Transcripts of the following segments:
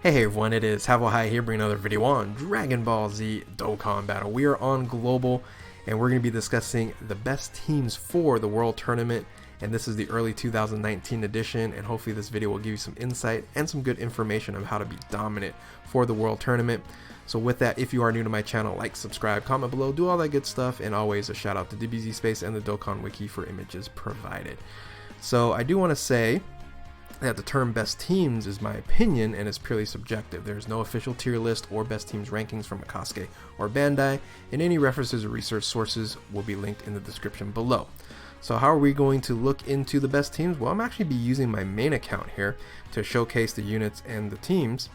Hey everyone, it is Havo High here bringing another video on Dragon Ball Z Dokkan Battle. We are on Global and we're going to be discussing the best teams for the World Tournament, and this is the early 2019 edition, and hopefully this video will give you some insight and some good information on how to be dominant for the World Tournament. So with that, if you are new to my channel, like, subscribe, comment below, do all that good stuff, and always a shout out to DBZ Space and the Dokkan Wiki for images provided. So I do want to say that the term best teams is my opinion and is purely subjective. There's no official tier list or best teams rankings from Akatsuki or Bandai, and any references or research sources will be linked in the description below. So how are we going to look into the best teams? Well, I'm actually be using my main account here to showcase the units and the teams,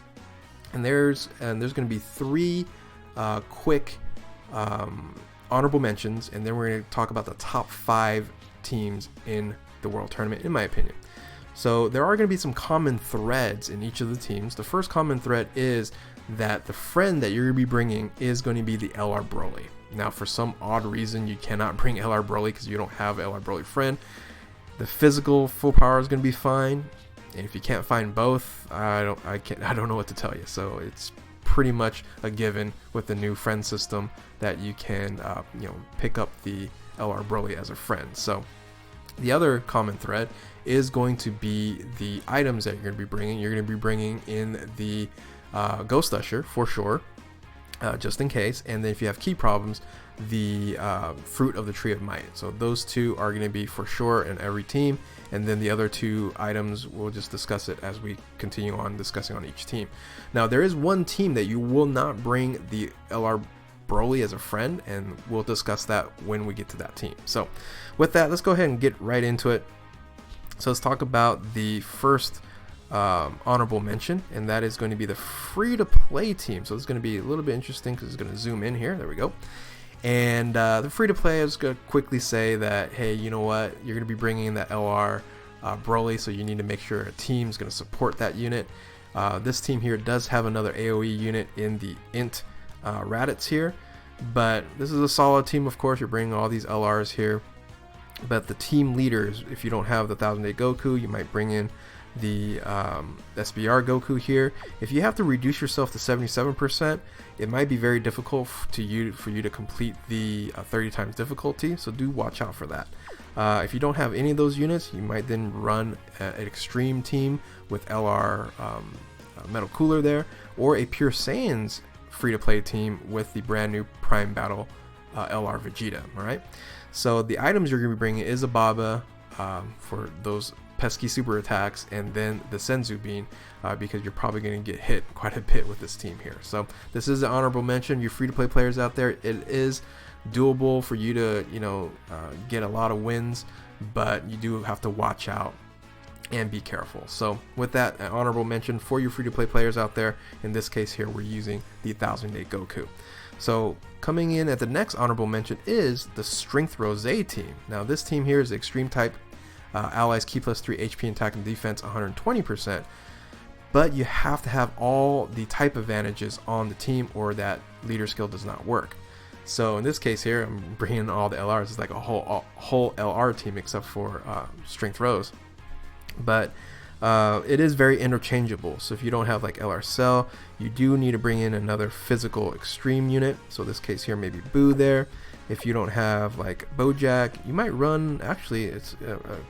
and there's going to be three quick honorable mentions, and then we're going to talk about the top 5 teams in the World Tournament in my opinion. So there are going to be some common threads in each of the teams. The first common thread is that the friend that you're going to be bringing is going to be the LR Broly. Now, for some odd reason, you cannot bring LR Broly because you don't have LR Broly friend. The physical full power is going to be fine, and if you can't find both, I don't know what to tell you. So it's pretty much a given with the new friend system that you can pick up the LR Broly as a friend. So the other common thread is going to be the items that you're going to be bringing. You're going to be bringing in the Ghost Usher for sure, just in case. And then if you have key problems, the Fruit of the Tree of Might. So those two are going to be for sure in every team. And then the other two items, we'll just discuss it as we continue on discussing on each team. Now, there is one team that you will not bring the LR Broly as a friend, and we'll discuss that when we get to that team. So with that, let's go ahead and get right into it. So let's talk about the first honorable mention, and that is going to be the free-to-play team. So it's going to be a little bit interesting because it's going to zoom in here. There we go. And the free-to-play, I was going to quickly say that, hey, you know what? You're going to be bringing in that LR Broly, so you need to make sure a team's going to support that unit. This team here does have another AoE unit in the Int Raditz here, but this is a solid team. Of course, you're bringing all these LRs here. But the team leaders, if you don't have the 1000-day Goku, you might bring in the SBR Goku here. If you have to reduce yourself to 77%, it might be very difficult for you to complete the 30 times difficulty, so do watch out for that. If you don't have any of those units, you might then run an extreme team with LR Metal Cooler there, or a pure Saiyans free-to-play team with the brand new Prime Battle LR Vegeta. Alright, so the items you're going to be bringing is a Baba for those pesky super attacks, and then the Senzu Bean because you're probably going to get hit quite a bit with this team here. So this is an honorable mention. You free-to-play players out there, it is doable for you to get a lot of wins, but you do have to watch out and be careful. So with that, an honorable mention for you free-to-play players out there. In this case here, we're using the 1000-day Goku. So coming in at the next honorable mention is the Strength Rose team. Now this team here is Extreme type, allies key plus 3 HP attack and defense 120%, but you have to have all the type advantages on the team or that leader skill does not work. So in this case here, I'm bringing in all the LRs. It's like a whole LR team except for Strength Rose. But it is very interchangeable. So if you don't have like LR Cell, you do need to bring in another physical extreme unit. So this case here, maybe Boo there. If you don't have like Bojack, you might run, actually it's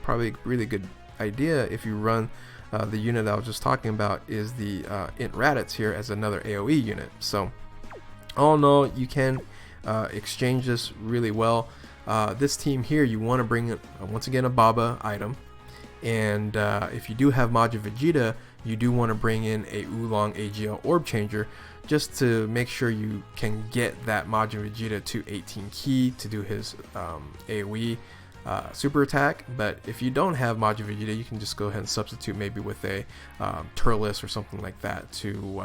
probably a really good idea if you run the unit that I was just talking about is the Int Raditz here as another AoE unit. So all in all, you can exchange this really well. This team here, you want to bring once again a Baba item. And if you do have Majin Vegeta, you do want to bring in a Oolong AGL Orb Changer just to make sure you can get that Majin Vegeta to 18 key to do his AoE super attack. But if you don't have Majin Vegeta, you can just go ahead and substitute maybe with a Turles or something like that to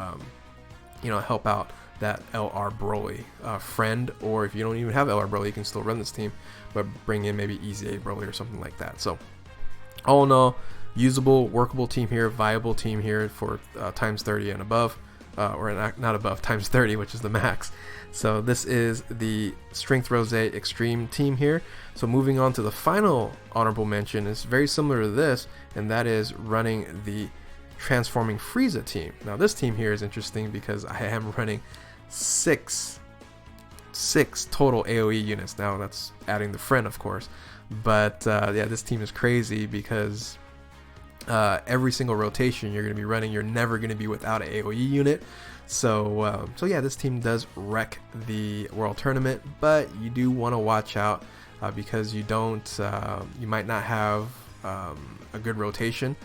help out that LR Broly friend. Or if you don't even have LR Broly, you can still run this team, but bring in maybe Easy A Broly or something like that. So all in all, usable, workable team here, viable team here for times 30 and above, or not above, times 30, which is the max. So this is the Strength Rose Extreme team here. So moving on to the final honorable mention is very similar to this, and that is running the transforming Frieza team. Now this team here is interesting because I am running six total AoE units. Now that's adding the friend, of course, but yeah, this team is crazy because every single rotation you're going to be running, you're never going to be without an AoE unit. So yeah, this team does wreck the World Tournament, but you do want to watch out because you might not have a good rotation,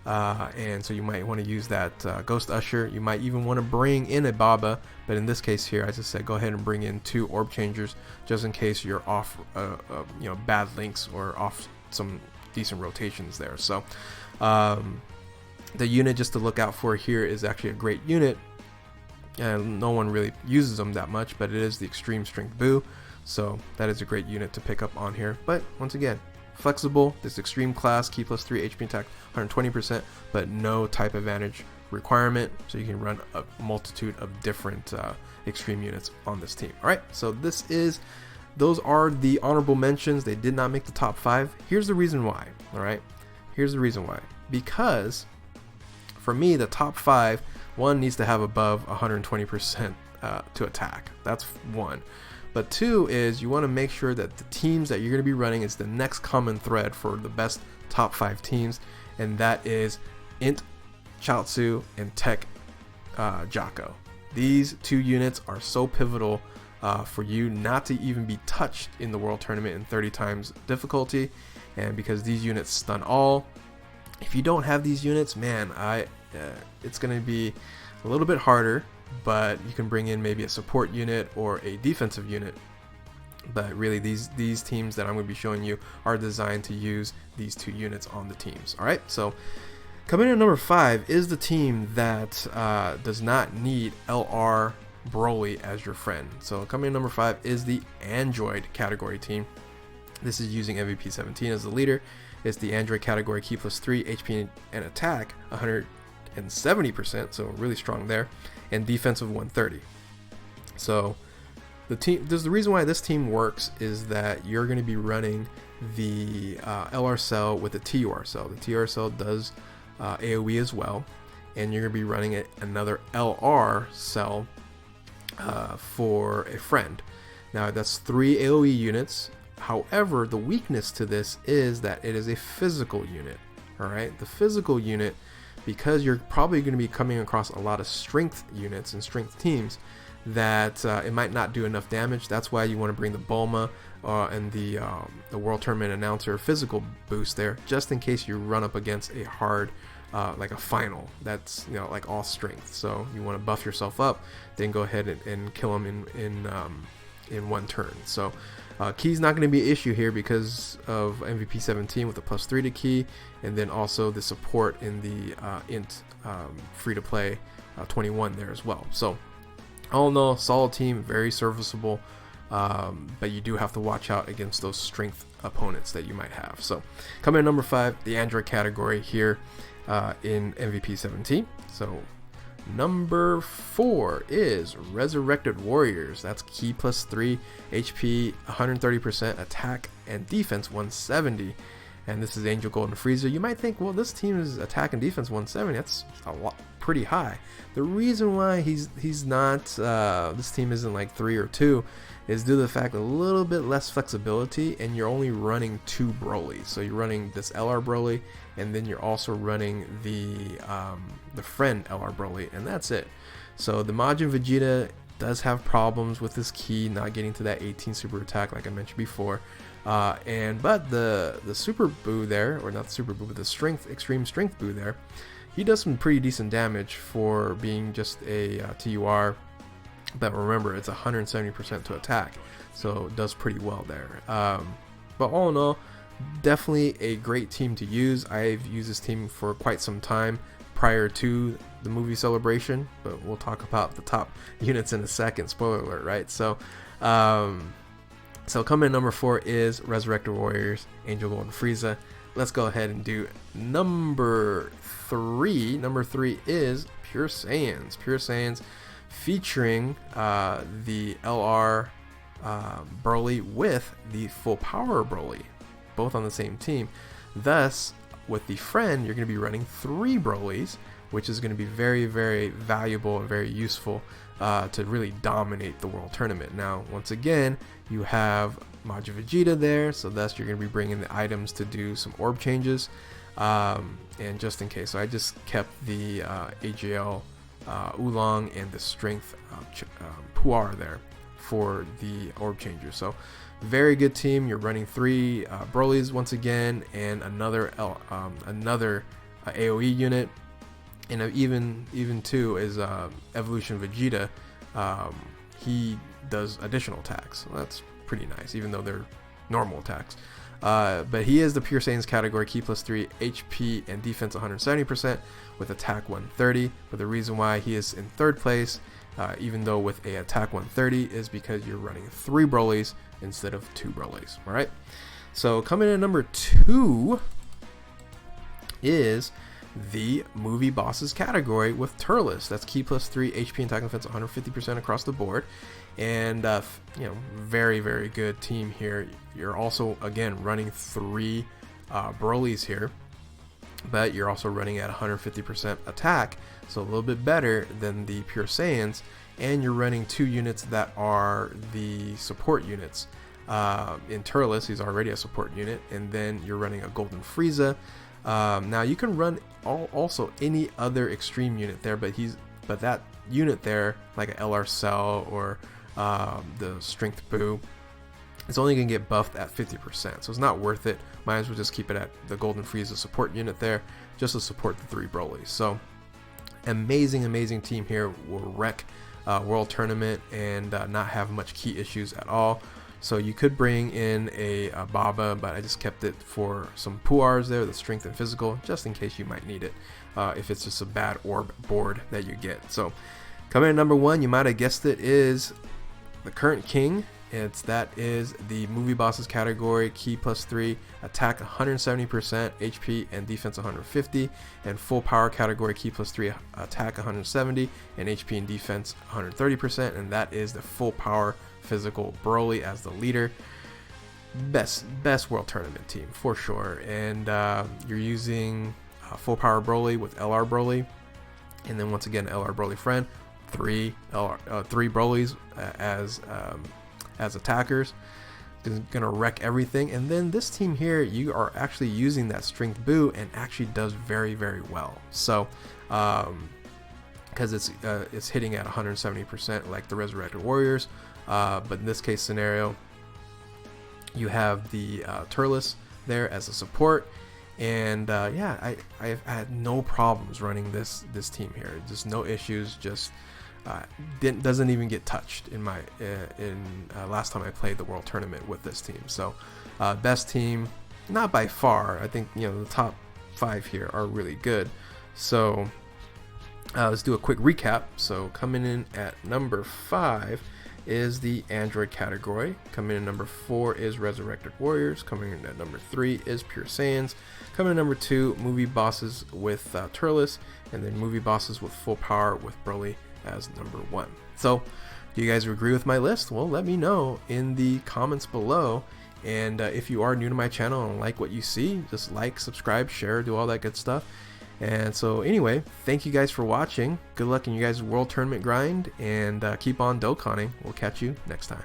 and so you might want to use that Ghost Usher. You might even want to bring in a Baba, but in this case here, as I said, go ahead and bring in 2 Orb Changers just in case you're off bad links or off some decent rotations there. So the unit just to look out for here is actually a great unit, and no one really uses them that much, but it is the Extreme Strength Boo, so that is a great unit to pick up on here. But once again, flexible, this extreme class, key plus 3 HP attack 120%, but no type advantage requirement, so you can run a multitude of different extreme units on this team. All right, so those are the honorable mentions. They did not make the top 5. Here's the reason why. All right, here's the reason why. Because for me, the top 5, one needs to have above 120% to attack. That's one. But 2 is you want to make sure that the teams that you're going to be running is the next common thread for the best top 5 teams, and that is Int Chaozu and Tech Jocko. These 2 units are so pivotal for you not to even be touched in the World Tournament in 30 times difficulty, and because these units stun all. If you don't have these units, man, it's going to be a little bit harder, but you can bring in maybe a support unit or a defensive unit. But really, these teams that I'm going to be showing you are designed to use these 2 units on the teams. All right, so coming in at number 5 is the team that does not need LR Broly as your friend. So coming in number 5 is the Android category team. This is using MVP 17 as the leader. It's the Android category, key plus 3 HP and attack 170%, so really strong there, and defensive 130. So the reason why this team works is that you're going to be running the LR cell with the TUR cell. The TUR cell does AoE as well, and you're going to be running another LR cell for a friend. Now that's 3 AoE units. However, the weakness to this is that it is a physical unit. All right, the physical unit, because you're probably going to be coming across a lot of strength units and strength teams, that it might not do enough damage. That's why you want to bring the Bulma and the World Tournament Announcer physical boost there, just in case you run up against a hard like a final that's like all strength. So you want to buff yourself up, then go ahead and kill them in one turn. So key's not going to be an issue here because of MVP 17 with the plus 3 to key, and then also the support in the int free to play 21 there as well. So all in all, solid team, very serviceable, but you do have to watch out against those strength opponents that you might have. So coming in number 5, the Android category here in MVP 17. So number 4 is Resurrected Warriors. That's key plus 3, HP 130%, attack and defense 170. And this is Angel Golden Frieza. You might think, well, this team is attack and defense 170. That's a lot, pretty high. The reason why he's not, this team isn't like 3 or 2, is due to the fact a little bit less flexibility, and you're only running 2 Brolys. So you're running this LR Broly, and then you're also running the friend LR Broly, and that's it. So the Majin Vegeta does have problems with his key not getting to that 18 super attack like I mentioned before. But the Super Boo there, or not the Super Boo, but the Extreme Strength Boo there, he does some pretty decent damage for being just a TUR. But remember, it's 170% to attack, so it does pretty well there. But all in all, definitely a great team to use. I've used this team for quite some time prior to the movie Celebration, but we'll talk about the top units in a second. Spoiler alert, right? So coming in number 4 is Resurrected Warriors, Angel Golden Frieza. Let's go ahead and do number 3. Number 3 is Pure Saiyans. Pure Saiyans, featuring the LR Broly with the full power Broly, both on the same team. Thus, with the friend, you're going to be running 3 Brolys which is going to be very, very valuable and very useful to really dominate the World Tournament. Now, once again, you have Majin Vegeta there, so thus you're going to be bringing the items to do some orb changes. And just in case, so I just kept the AGL Oolong and the Strength Puar there for the orb changer. So very good team. You're running 3 Broly's once again, and another AoE unit, and even 2 is Evolution Vegeta. He does additional attacks, so that's pretty nice, even though they're normal attacks. But he is the Pure Saiyans category, Ki +3, HP and defense 170% with attack 130. But the reason why he is in 3rd place, even though with a attack 130, is because you're running 3 Broly's instead of 2 Broly's. All right. So coming in at number 2 is the movie bosses category with Turles. That's Ki +3, HP and attack defense 150% across the board. And you know, very, very good team here. You're also again running 3 Broly's here, but you're also running at 150% attack, so a little bit better than the Pure Saiyans. And you're running 2 units that are the support units. In Turles, he's already a support unit, and then you're running a Golden Frieza. Now you can run also any other extreme unit there, but that unit there, like a LR Cell or the Strength Boo, it's only going to get buffed at 50%, so it's not worth it. Might as well just keep it at the Golden Frieza support unit there, just to support the 3 Broly's. So amazing team here. Will wreck World Tournament and not have much key issues at all. So you could bring in a Baba, but I just kept it for some Puars there, the strength and physical, just in case you might need it if it's just a bad orb board that you get. So coming in at number 1, you might have guessed it, is the current king. That is the movie bosses category, Ki +3, attack 170%, HP and defense 150, and full power category, Ki +3, attack 170 and HP and defense 130%, and that is the full power physical Broly as the leader. Best World Tournament team for sure. And you're using full power Broly with LR Broly, and then once again LR Broly friend, 3 Broly's as attackers. Is gonna wreck everything. And then this team here, you are actually using that Strength Boo, and actually does very, very well. So because it's hitting at 170% like the Resurrected Warriors, but in this case scenario, you have the Turles there as a support. And yeah, I've had no problems running this team here. Just no issues. Just doesn't even get touched in my last time I played the World Tournament with this team. So best team, not by far. I think, you know, the top 5 here are really good. So let's do a quick recap. So coming in at number 5 is the Android category. Coming in at number 4 is Resurrected Warriors. Coming in at number 3 is Pure Saiyans. Coming in at number 2, movie bosses with Turles, and then movie bosses with full power with Broly as number 1. So do you guys agree with my list? Well, let me know in the comments below. And if you are new to my channel and like what you see, just like, subscribe, share, do all that good stuff. And so anyway, thank you guys for watching. Good luck in you guys' World Tournament grind, and keep on Dokkaning. We'll catch you next time.